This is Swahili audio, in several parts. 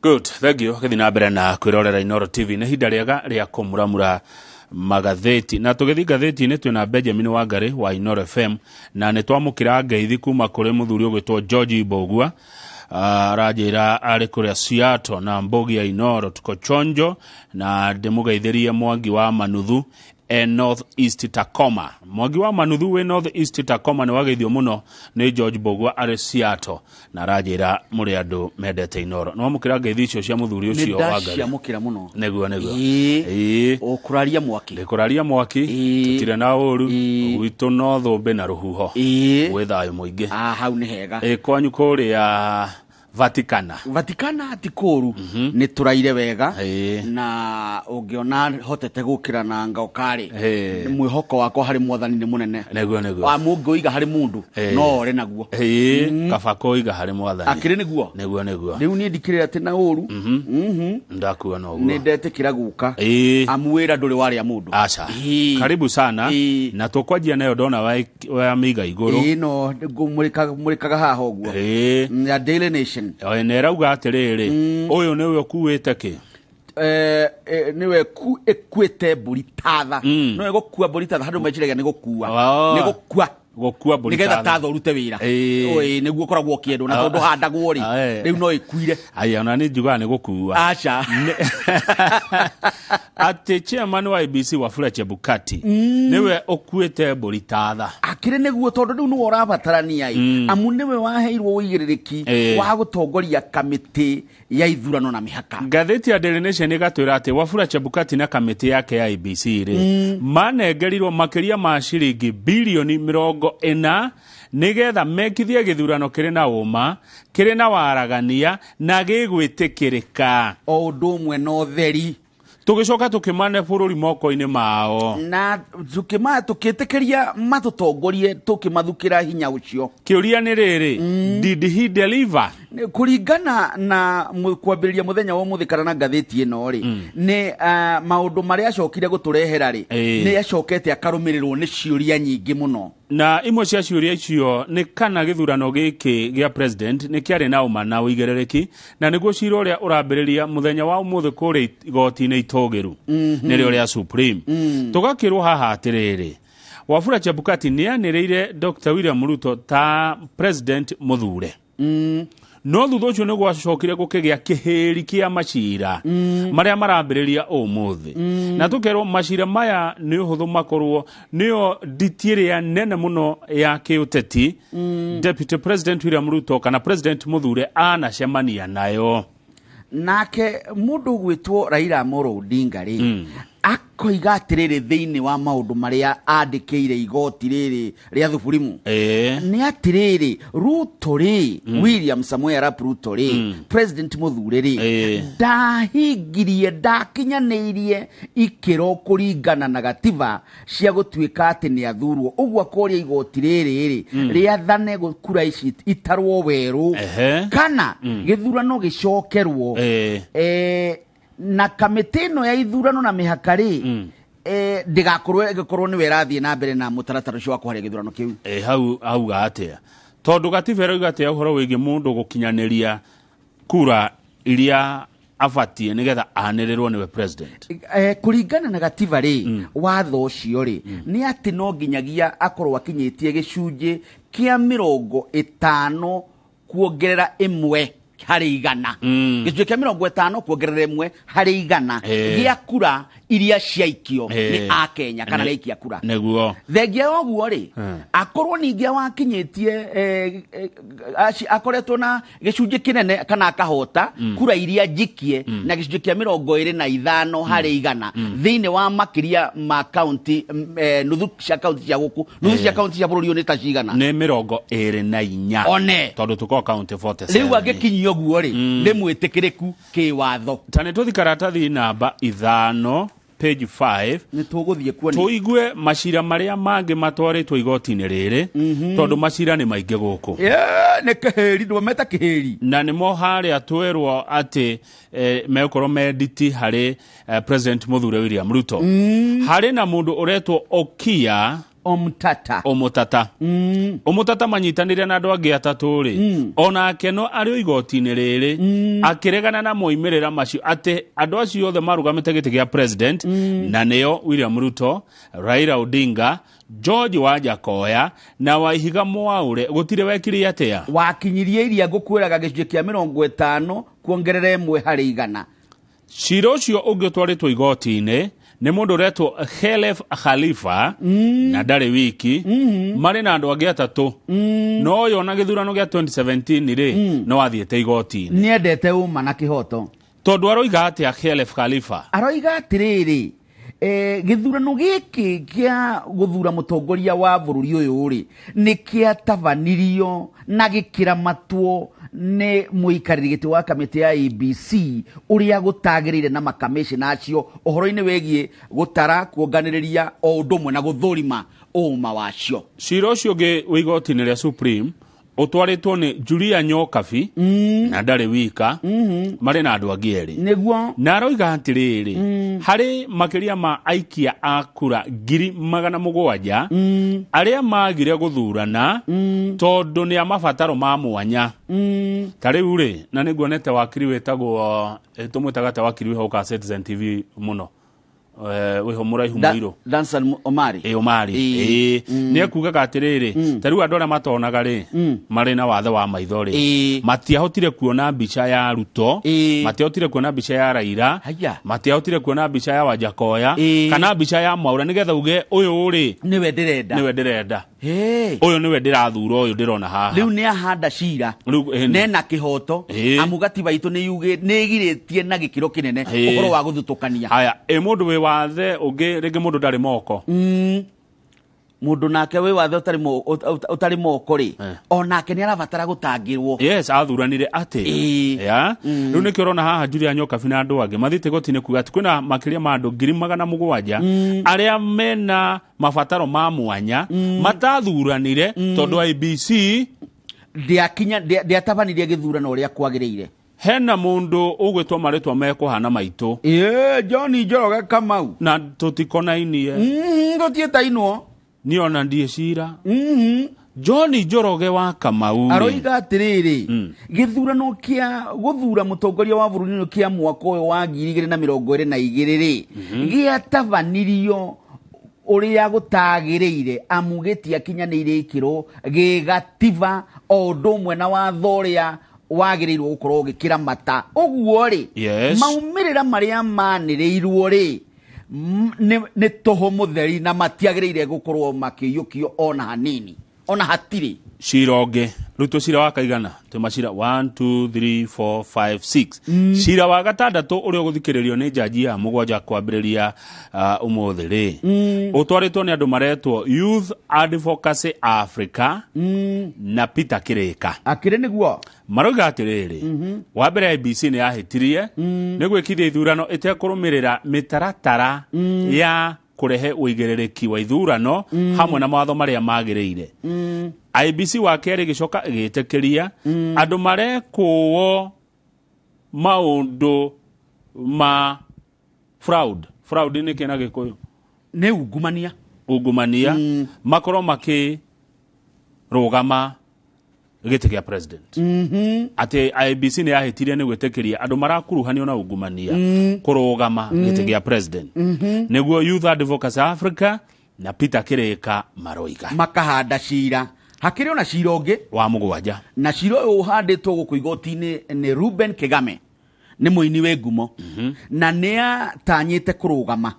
Good, thank you. Githina mbere na kwirorera Inoro TV na hinda riega ria Kũmuramura Magathĩti. Na tugithi gatheti-ini twina Benjamin Wangari wa Inoro FM na ni twamukira ngeithi kuma kuri muthuri ugwitwo George Bogua arajira ari kuria Seattle na mbogi ya Inoro tuko chonjo na ndimugeithirie Mwangi wa Manuthu North East Tacoma. Mwangi wa Manuthu we North East Tacoma ni wageithio muno ni George Bogua ari Seattle na rajira muri andu mendete Inoro. No mukira ngeithi icio cia muthuri ucio Wangari. Ni cia mukira muno. Neguo. Okuraria mwaki. Ndikuraria mwaki. Tutire na uru. Gwitu no thumbe na ruhuho. Gwe thayo muingi. Hau ni hega. Kwanyu kuria Vatikana atikoru ni turaire wega na ungiona hotete gukira na ngaukari mwihoko wako hari mwathani ni munene neguo wa mungu iga hari mundu no ore naguo kabako iga hari mwathani akire niguo riu ni ndikirira ati na uru ndakuwa no guo ni ndetikira guka amwira nduri wari ya mundu acha karibu sana na tukwajia nayo dona wa miga iguru no ngumurikaga haha uguo ya Daily Nation nerauga atiriri uyu niwe ukuwite ki niwe ekwete buritatha no egokua buritatha handu mechiraga ni gokua buritatha nigetha tatho urute wira oi niguo koragwo kiendu na tondu handagwo ri riu no ikuire aya ona ni njuga ni gokua acha ati chairman wa IBC Wafula Chebukati niwe okuete buritatha akire niguo tondu riu no orabatarania amu niwe waheirwo uigiririki wa gutongoria kamiti ya ithurano na mihaka. Gatheti ya Daily Nation igatwira ati Wafula Chebukati na kamiti yake ya IBC ri manengerirwo makiria ma shilingi bilioni 40 nigetha mekithie githurano kiri na uma kiri na waragania na gigwitikirika o undu umwe no theri tugicoka tukimane bururi moko-ini mao na tukitekeria matutongorie tukimathukira hinya ucio kiuria ni riri did he deliver kuringana na kwambiriria muthenya wa muthikana na gatheti ino ri ni maundu maria acokire guturehera ri ni acokete akarumirirwo ni ciuria nyingi muno na imwe cia ciuria icio ni kana githurano giki gia president ni kiari na uma na uigerereki na niguo cira uria urambiriria muthenya wa umuthi kuri igoti-ini itogeru nirio ria Supreme tugakirwo haha atiriri Wafula Chebukati ni anireire Dr. William Ruto ta president muthure no thutha ucio ni gwacokire gukigia kihiri kia macira maria marambiriria umuthi na tukerwo macira maya ni uhuthu makorwo nio nditiria nene muno ya kiuteti Deputy President William Ruto kana President muthure anacemania nayo nake mundu gwitwo Raila Amolo Odinga ri akoiga atiriri thiini wa maundu maria andikire igoti riri ria Thuburimu ni atiriri Ruto ri William Samuel Arap Ruto ri President muthure ri ndahingirie ndakinyanirie ikiro kuringana na gatiba cia gutwika ati ni athurwo ugwa koria igoti riri riathane gukura ici itarwo weru kana githurano gicokerwo na kameteno ya ithurano na mihakari ndigakorwo ni werathie na mbere na mutaratara cio wa kuharia githurano kiu hau gatia tondu gativero igatia uhoro wigi mundu gukinyaniria kura iria afatie nigetha anirirwo niwe president kuringana na gatiba ri watho ucio ri ni ati no nginyagia akorwo akinyitie gicunji kia 50 kuongerera imwe hari igana gicunji kia 50 kuongerera imwe hari igana gia kura iria ciaikio ni a Kenya kana reikia kura neguo thegia oguo ri akorwo ningi wakinyitie akoretwo na gicunji kinene kana akahota kura iria jikie na gicunji kia 25 hari igana thiini wa makiria ma county nuthu cia county cia guku nuthu cia county cia bururi ni ta cigana ni 24 one tondu tuko county 47 riu agikinyio guo ri ni mwitikiriku ki watho tane tuthi karatathi namba 5 page 5 ni tuguthie kuoni tuigue macira maria mangi matwaritwo igoti-ini riri tondu macira ni maingi guku ni kiheri ndo meta kiheri na ni mo haria twerwo ati mekorwo mediti hari President muthure William Ruto hari na mundu uretwo Okia Omutata Omutata manyitanire na andu angi atatu ri ona keno ari igoti-ini riri akiregana na moimirira macio ati andu acio othe marugamite giti gia president na neo William Ruto, Raila Odinga, George Wajakoya na Waihiga Mwaure gutire wekiri atia wakinyirie iria ngukwiraga gicunjĩ kia 50 kuongerera 1 harĩ 100. Cira ucio ungitwaritwo igoti-ini ni mundu uretwo Khelef Khalifa na ndari wiki mari na andu angi atatu no yo na githurano gia 2017 ri no athiete igoti-ini niendete uma na kihoto tondu aroiga atia Khelef Khalifa aroiga atiriri githurano giki kia guthura mutongoria wa bururi uyu ri ni kia tabanirio na gikira matwo ne muikariri giti wa kamiti ya ABC uria gutagirire na makamishina acio uhoro-ini wegie gutara kuonganiriria o undumwe na guthurima uma wacio. Cira ucio ungi wigoti-ini ria Supreme utwaritwo ni Julia Nyokabi na ndari wika mari na andu angi eri niguo na aroiga atiriri hari makiria ma aikia a kura 700,000 aria magire guthurana tondu ni amabataro ma mwanya tariu ri na niguonete wakiri wetagwo tumwitaga wakiri wihoka Citizen TV muno wiho muraihu muiro Dansan Omari Omari ni akugaga atiriri tariu andu aria matonaga ri mari na wathe wa maitho ri matiahotire kuona mbica ya Ruto matiahotire kuona mbica ya Raila matiahotire kuona mbica ya Wajakoya kana mbica ya Mwaura nigetha uge uyu ri niwe ndirenda uyu niwe ndirathura uyu ndirona haha riu ni ahanda cira nena kihoto amugati baitu ni yuge nigiritie na gikiro kinene ukoro wa guthutukania haya mundu we wathe ungi ringi mundu ndari moko mundu nake we wathe utari moko ri onake ni arabatara gutangirwo yes athuranire ati ya riu nikio rona haha Julia Nyokabi na andu angi mathite gotine kuga ati kwina makiria ma andu 700,000 aria mena mabataro ma mwanya matathuranire tondu ABC ndiatabanirie githurano uria kwagirire. Hena mundu ugwitwa maritwa mekuhana maitu John Njoroge Kamau na tutikonainie gutietainwo ni ona ndie cira John Njoroge wa Kamau aroiga atiriri githurano kia guthura mutongoria wa bururi kia mwaka uyu wa 2022 ri giatabanirio uria gutagiriire amugitia kinyanire ikiro gigatiba o ndumwe na watho uria wagirirwo gukorwo gikira mata uguo ri maumirira maria manirirwo ri ni toho mutheri na matiagirire gukorwo makiyukio ona hanini ona hatiri cironge ruto cira wa kaigana tumacira 1 2 3 4 5 6 cira wa gatandatu uria guthikiririo ni jaji ya mugwanja kwambiriria umuthi ri utwaritwo ni andu maretwo Youth Advocacy Africa na Peter Kirika akire niguo maroiga atiriri wa mbere ABC ni yahitirie ni gwikithia ithurano itekurumirira mitaratara ya kurehe uigerereki wa ithurano hamwe na mawatho maria magiriire IBC wa keri gicoka igitekeria andu marekuo maundu ma fraud ni kina gikuyu ni ungumania makoro maki rugama giti gia president ati IBC ni yahitirie ni gwetekeria andu marakuruhanio na ungumania kurugama giti gia president niguo Youth Advocacy Africa na Peter Kirika maroiga makahanda cira hakiri ona cira ungi wa mugwanja na cira uyu uhanditwo guku igoti-ini ni Ruben Kigame ni muini we ngumo na ni atanyite kurugama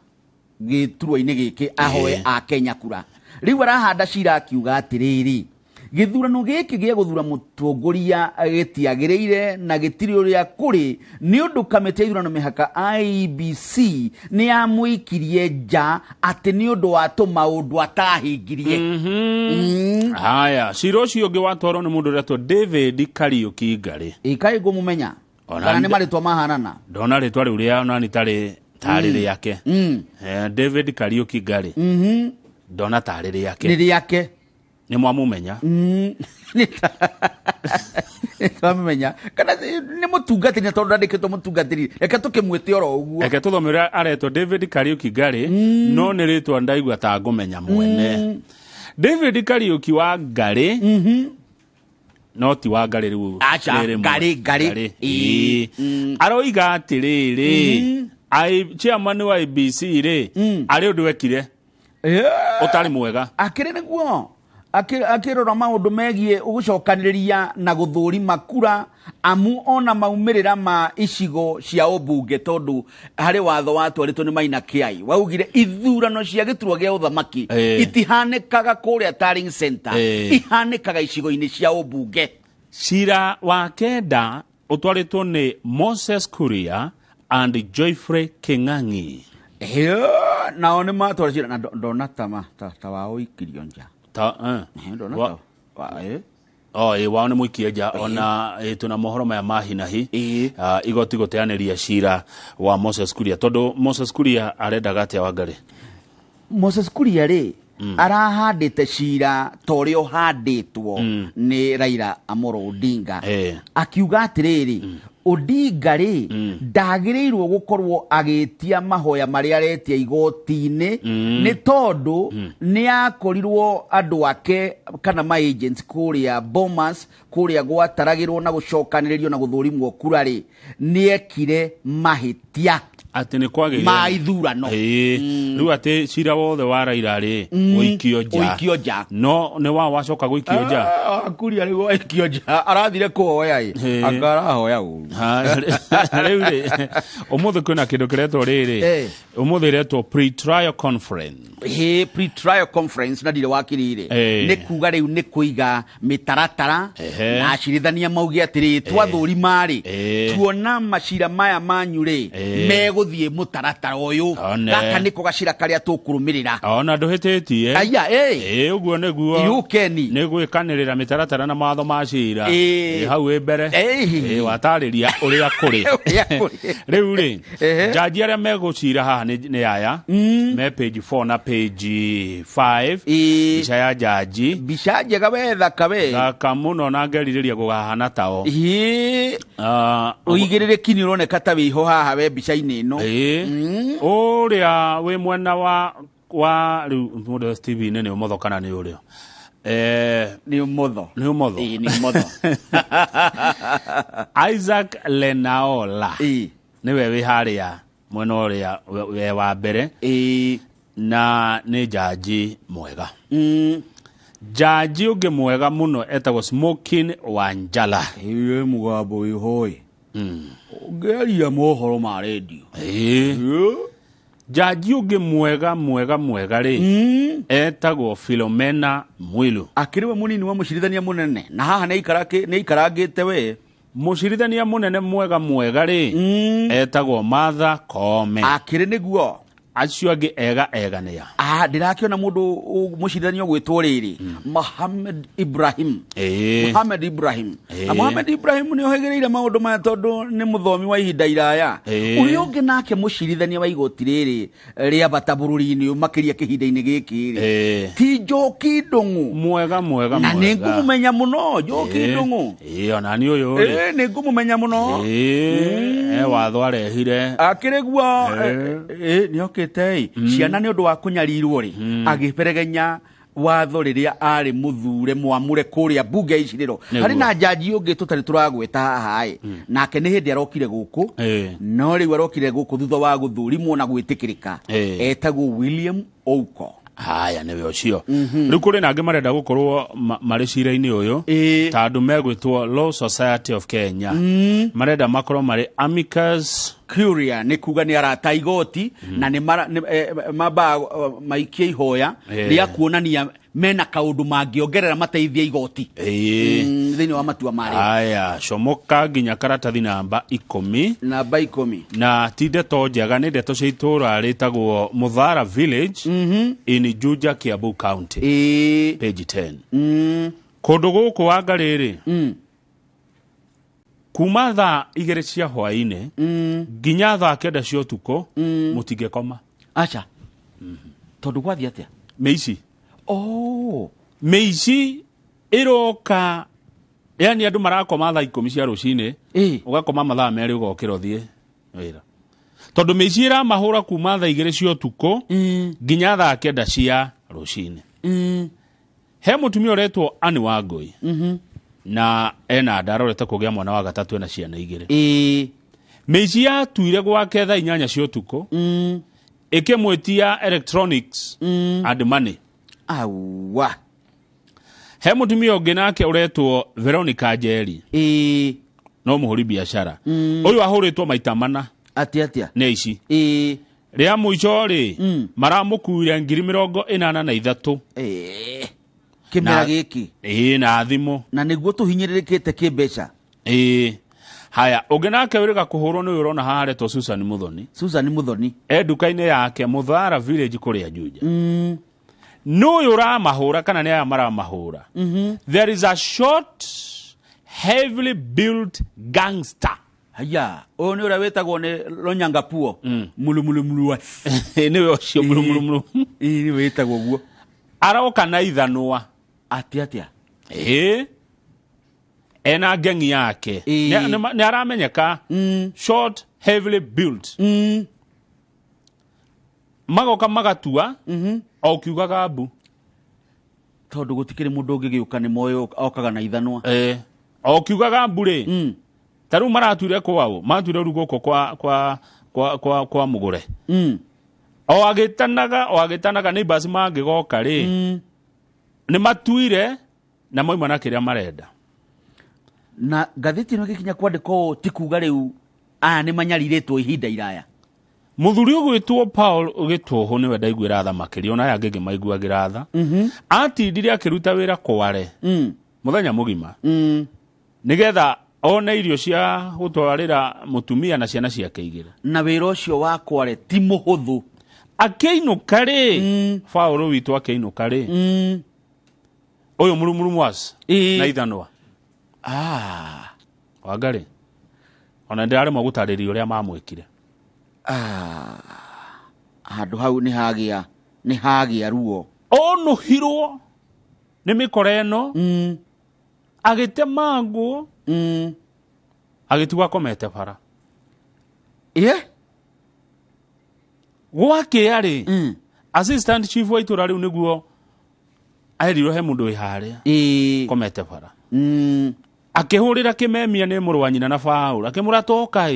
giturwa-ini giki ahoe a Kenya kura riu arahanda cira akiuga atiriri githurano giki gia guthura mutongoria gitiagiriire na gitiri uria kuri ni undu kamiti ithurano mihaka IBC ni amuikirie nja ati ni undu wa maundu atahingirie haya ciro cio ungi watwaro ni mundu retwo David Kariuki Ngari ikai ngumumenya kana ni maritwa mahanana ndona ritwa riu ria ona ni tari yake David Kariuki Ngari ndona tari yake ni yake ni mwamumenya Twamenya kana nĩ mũtungatĩri na tondũ ndandĩkĩtwo mũtungatĩri reke tũkĩmwĩte oro ũguo. Reke tũthomere aretwo David Kariuki Ngari no nĩ rĩtwa ndaigua ta ngũmenya mwene. David Kariuki wa Ngari no ti wa Ngari rĩu. Acha Ngari. Aroiga atĩrĩrĩ chairman wa IBC rĩ arĩ ũndũ wekire ũtarĩ mwega. Akĩrĩ nĩguo akĩrora maũndũ megiĩ ũgũcokanĩrĩria na gũthũrima kura amu ona maumĩrĩra ma icigo cia ũmbunge tondũ harĩ watho watwarĩtwo nĩ Maina Kĩai waugire ithurano cia gĩturwa gĩa ũthamaki itihanĩkaga kũrĩa Tarling Center ihanĩkaga icigo-inĩ cia ũmbunge. Cira wa kenda ũtwarĩtwo nĩ Moses Kuria and Joyfrey Kĩng'ang'i. Nao nĩ matwara cira na ndona ta wa ũikirio nja. Wao nĩ mũikie nja ona tuna mohoro maya ma hinahi igoti gũteanĩria cira wa Moses Kuria tondũ Moses Kuria arendaga atĩa wa Ngari. Moses Kuria rĩ arahandĩte cira ta ũrĩa ũhandĩtwo nĩ Raila Amolo Odinga akiuga atĩrĩrĩ Odinga rĩ ndagĩrĩirwo gũkorwo agĩtia mahoya marĩa aretia igoti-inĩ nĩ tondũ nĩ akorirwo andũ ake kana ma agents kũrĩa Bomas kũrĩa gwataragĩrwo na gũcokanĩrĩrio na gũthũrimwo kura rĩ nĩ ekire mahĩtia atĩ nĩ kwagĩrĩire ma ithurano. Rĩu atĩ cira wothe wa Raila rĩ ũikio nja no nĩ wacoka gũikio nja. Kuria rĩu aikio nja arathire kũhoya akarahoya ũru. Rĩu rĩ ũmũthĩ kwĩna kĩndũ kĩretwo rĩrĩ ũmũthĩ retwo pre-trial conference. Pre-trial conference na ndire wakirire nĩ kuga rĩu nĩ kũiga mĩtaratara na acirithania mauge atĩrĩ twathũrima rĩ tuona macira maya manyu rĩ megũthiĩ mũtaratara ũyũ gaka nĩko gacira karĩa tũkũrũmĩrĩra ona ndũhĩtĩtie aya ũguo nĩguo nĩ gwĩkanĩrĩra mĩtaratara na matho ma cira hau mbere watarĩria ũrĩa kũrĩ. Rĩu rĩ jaji arĩa megũcira haha nĩ aya me page 4 na page 5 bica ya jaji bica njega thaka mũno na ngerirĩria gũgahana tao ũigĩrĩrĩki nĩ ũroneka ta wĩho haha we bica-inĩ ĩno ũrĩa wĩ mwena wa rĩu mũndũ TV nĩ ũmotho kana nĩ ũrĩa nĩ ũmotho Isaac Lenaola nĩwe wĩ harĩa mwena ũrĩa we wa mbere na nĩ jaji mwega. Jaji ũngĩ mwega mũno etagwo Smoking Wanjala mũgambo wĩhoĩ ũngĩaria mohoro ma radio. Jaji ũngĩ mwega rĩ etagwo Philomena Mwilu akĩrĩwe mũnini wa mũcirithania mũnene na haha nĩ ikarangĩte we mũcirithania mũnene mwega rĩ etagwo Martha Koome akĩrĩ nĩguo acio angĩ eganĩa ndĩrakĩona mũndũ mũcirithania gwĩtwo rĩrĩ Mohamed Ibrahim na Mohamed Ibrahim nĩ ohĩgĩrĩire maũndũ maya tondũ nĩ mũthomi wa ihinda iraya. Ũrĩa ũngĩ nake mũcirithania wa igoti rĩrĩ rĩa bata bũrũri-inĩ makĩria kĩhinda-inĩ gĩkĩ rĩ ti Njoki Ndung'u mwega na nĩ ngũmũmenya mũno Njoki Ndung'u ona nĩ ũyũ rĩ nĩ ngũmũmenya mũno watho arehire akĩrĩ guo nĩ ciana nĩ ũndũ wa kũnyarirwo rĩ agĩperegenya watho rĩrĩa arĩ mũthure mwamũre kũrĩa mbunge icirĩro harĩ na jaji ũngĩ tũtarĩ tũragweta haha nake nĩ hĩndĩ arokire gũkũ no rĩu arokire gũkũ thutha wa gũthũrimwo na gwĩtĩkĩrĩka etagwo William Ouko. Haya nĩwe ũcio rĩu kũrĩ na angĩ marenda gũkorwo marĩ cira-inĩ ũyũ ta andũ megwĩtwo Law Society of Kenya marenda makorwo marĩ amicus Kuria nĩ kuga nĩ arata igoti na nĩ maikie ihoya rĩa kuonania mena kaũndũ mangĩongerera mateithia igoti thĩinĩ wa matua marĩ. Haya comoka nginya karatathi namba 10 na ti ndeto njega nĩ ndeto cia itũũra rĩtagwo Muthara Village in Juja, Kiambu County page 10 kũndũ gũkũ wa Ngari kuma thaa 2 cia hwaĩ-inĩ nginya thaa 9 cia ũtukũ mũtingĩkoma. Acha tondũ gwathi atĩa mĩici mĩici ĩroka yani andu marakoma thaa 10 cia rucini ugakoma mathaa meri ugokira thie wira tondu mici iramahura kuma thaa 2 cia utuku nginya thaa 9 cia rucini he mutumia uretwo Ani Wangui na ena ndarorete kugia mwana wa gatatu ena ciana 2 mici yatuire gwake thaa 8 cia utuku ikimwetia electronics and money awa he mutumia ungi nake uretwo Veronica Njeri no muhuri biashara uyu ahuritwo maita mana atia ne ici ria muico ri maramukuire 83,000 kimera giki na thimu na niguo tuhinyiririkite kimbeca haya ungi nake wiriga kuhurwo ni urona haretwo Susan Muthoni edukaine yake Muthara village kuria Juja no yura mahura kana ne amara mahura there is a short heavily built gangster haya oni ura wetagwo ni Lonyangapuo mulumulumulua ni we ocio mulumulumulu ni wetagwo guo aroka na ithanwa atia ena gengi yake ne aramenyeka short heavily built magoka magatua o kiugaga mbu tondu gutikire mundu ungigiuka ni moyo okaga na ithanwa o kiugaga mbu ri taru maratuire kwao matuire ruguko kwa mugure o agitanaga neighbors mangigoka ri ni matuire na moima na kiria marenda na gatheti no gikinya kwandiko tikuga riu ni manyariretwo ihinda iraya muthuri ugwitwo Paul Gitwoho niwe ndaiguira tha makirio na yange maiguagira tha atindire akiruta wira kware muthenya mugima nigetha one irio cia gutwarira mutumia na ciana ciake 2 na wira ucio wa kware ti muhuthu akeinuka ri Paul witwo akeinuka ri uyu murumurumu was na ithanwa wangari ona ndirare mo gutariria uria mamwikire handu hau ni hagia ruo onuhirwo ni mikore eno agitemangu agituga komete bara gwake ari assistant chief wa itura riu niguo airiro he mundu iharia komete bara akihurira kimemia ni muru wa nyina na Paul akimuratoka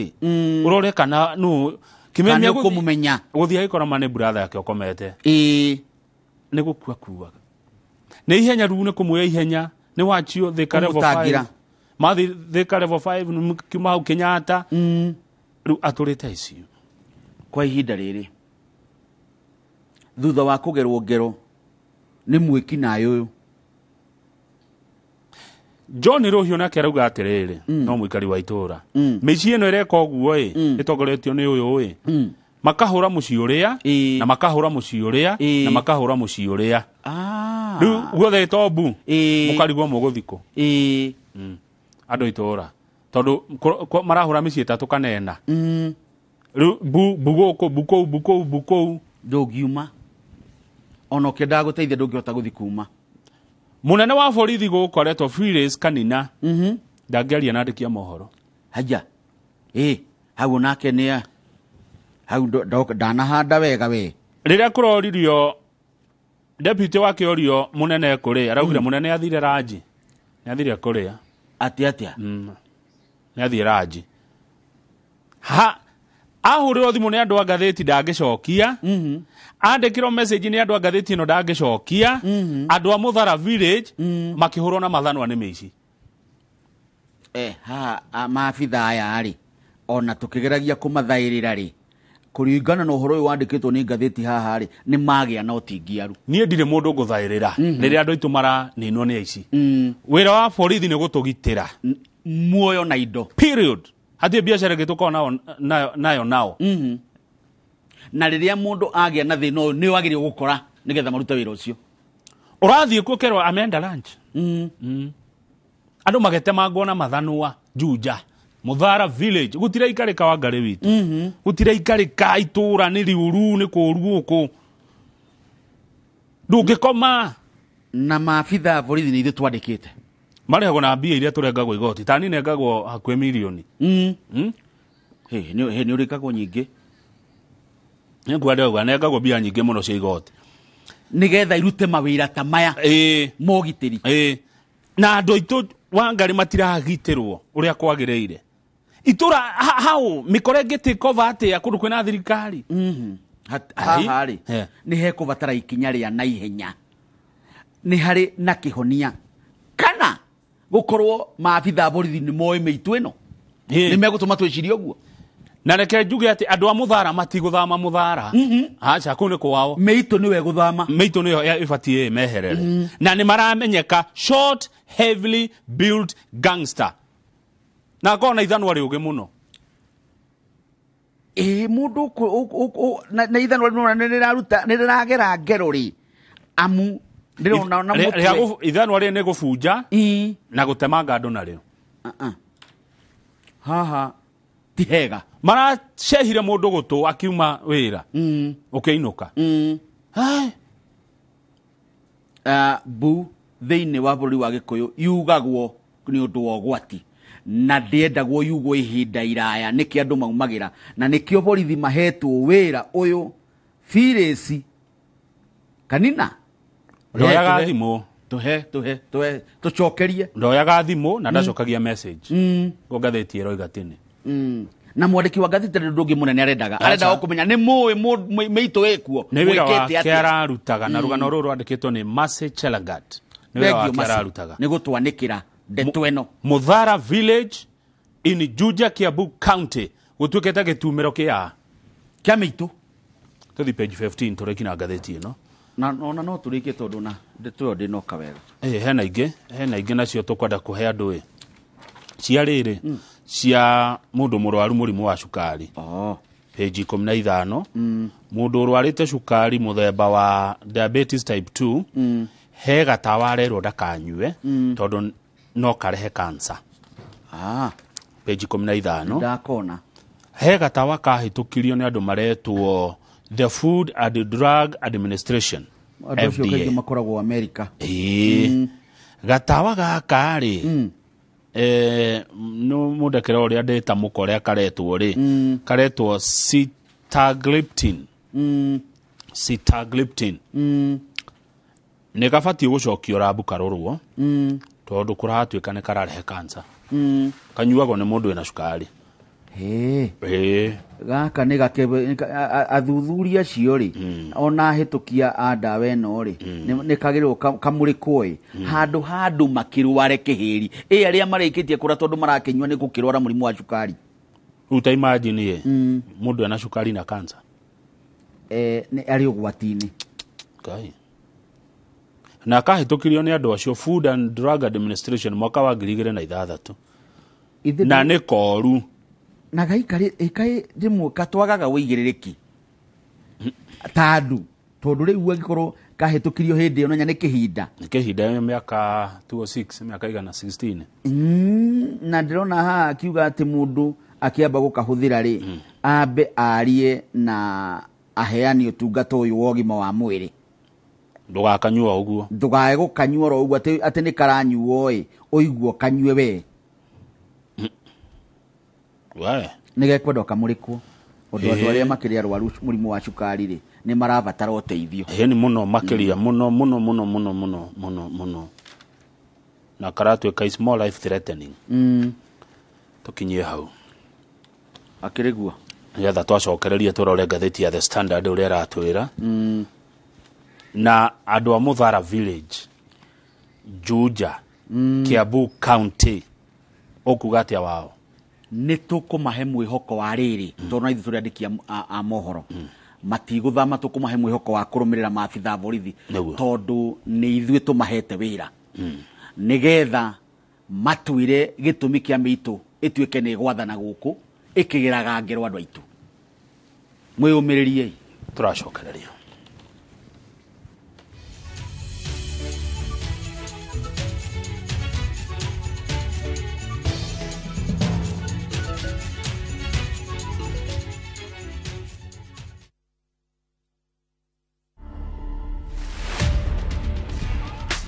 urore kana nu kimemia kumumenya guthia ikora mane brother yake okomete ni gukua kuaga ni ihenya rune kumwe ihenya ni wachio thika level 5 mathi thika level 5 kimau Kenyatta ru aturite icio kwa ihinda riri thutha wa kugerwo ngero ni mwiki nayo uyu John Rohio na kerauga atiriri no mwikari wa itura mici eno ireka oguo itongoretio ni uyu makahura muci uria na makahura muci uria na makahura muci uria riu guothe tobu mukarigwo muguthiko andu itura tondu marahura mici 3 kanena riu buko ndugiuma ono kenda guteithia ndungihota guthikuma munene wa borithi gukoretwo Phyllis Kanina ndangiaria na andikia mohoro haja hau nake ni hau ndanahanda wega we riria kuroririo deputy wake orio munene kuri araugire munene athire raji ni athire kuria atia ni athire raji ahuriro thimu ni andu a gatheti ndangicokia andikirwo message ni andu a gatheti no ndangicokia andu a Muthara village makihurwo na mathanwa ni mici maabitha aya ari ona tukigeragia kumathairira ri kuringana na uhoro uyu wandikitwo ni gatheti haha ari ni magia no tingiaru nie ndire mundu nguthairira riria andu itu mara ninwo ni aici wira wa borithi ni gutugitira muoyo na indo period hati biashara gituko nayo nao na riria mundu agia na thino ni wagirio gukora nigetha maruta wira ucio urathie kukerwa amenda lunch andu magetemangwo na mathanwa Juja Muthara village gutira ikarika wa ngari witu gutira ikarika itura ni riuru ni kuru uku ndungikoma na maabitha borithi ni ithu twandikite marehagwo na mbia iria turengagwo igoti tani nengagwo hakwe milioni ni urikagwo nyingi ngwandegwa nengagwo mbia nyingi muno cia igoti nigetha irute mawira ta maya mogitiri na andu aitu Wangari matiragitirwo uria kwagireire itura hao mikore take over atia kundu kwina thirikari hahari ni he kubatara ikinya ria na ihenya ni hari na kihonia kana gukorwo maabitha borithi ni moe meitu eno ni megutuma twicirie oguo na reke njuge ati andu a muthara matiguthama muthara acha kune kwao meitu niwe guthama meitu niyo ibatie meherere na ni maramenyeka short heavily built gangster na kona ithanwa riuge muno mundu na ithanwa riuge ni ragera ngero ri amu ndirona na mutu ithanwa ri ni gufunja na gutemanga andu nario haha ti hega maracehire mundu gutu akiuma wira ukiinuka bu thiini wa bũrũri wa Gĩkũyũ yugagwo ni undu wa gwati na ndiendagwo yugwo ihinda iraya niki andu maumagira na nikio borithi mahetwo wira uyu Firesi kanina ndoyaga thimu tucokerie ndoyaga thimu na ndacokagia message go gatheti eroiga tene na mwandiki wa gatheti ndungi munene arenda kumenya ni meitu wekuo ni wira wake ararutaga na rugano ruru rwandikitwo ni Mercy Chelagat ni wira wake ararutaga ni gutwanikira ndeto eno Muthara village in Juja, Kiambu County gutuikete gitumiro kia meitu tuthi page 15 turekina gatheti ino na no turike tondu na ndeto ndinoka wega hena ingi nacio tukwenda kuhe andu cia riri cia mundu murwaru murimu wa cukari page 15 mundu urwarite cukari muthemba wa diabetes type 2 he gatawa arerwo ndakanyue tondu no karehe cancer page 15 ndakona he gatawa kahitukirio ni andu maretwo the Food and Drug Administration FDA makoragwo America gatawa gaka ri no mudakira uria ndeta mukore akaretwo ri karetwo sitagliptin ne gafati gucokio rabu karorwo tondu kuratuika ne kararehe cancer kanyuagwo ni mundu ena cukari gaka ni athuthuria cio ri ona hitukia andawa eno ri ni kagirwo kamurikwo handu makirware kihiri aria marikitie kura tondu marakinywa ni gukirwara murimu wa cukari uta imagine mundu ena cukari na cancer ni ari ugwatini kai na kahitukirio ni andu acio Food and Drug Administration mwaka wa 2006 na ni koru na ikai rimwe katwagaga wigirereki tondu riu angikorwo kahitukirio hindi yo nya ni kihinda miaka 206 miaka igana 16 na ndirona ha akiuga ati mundu akiamba gukahuthira ri ambe arie na aheani utungata uyu wa ũgima wa mwĩrĩ ndugakanyua uguo ndugae gukanyua ro uguo ati ni karanyuo uiguo kanyue we nigekwenda kamurikwo undu andu aria makiria rwaru murimu wa cukari ri ni marabatara uteithio ni muno makiria muno na karatuika is more life threatening tukinyie hau akirigua yatha twacokereria turore gatheti ya The Standard uria ratwira na andu a Muthara village Juja Kiambu County okuga atia wao ni tukumahe mwihoko wa riri tondu ithu turi andiki a mohoro matiguthama tukumahe mwihoko wa kurumirira maabitha borithi tondu ni ithuĩ tumahete wira nigetha matwire gitumi kia mitu ituike ni gwathana guku ikigiraga ngero andu aitu mwiyumiririe turacokereria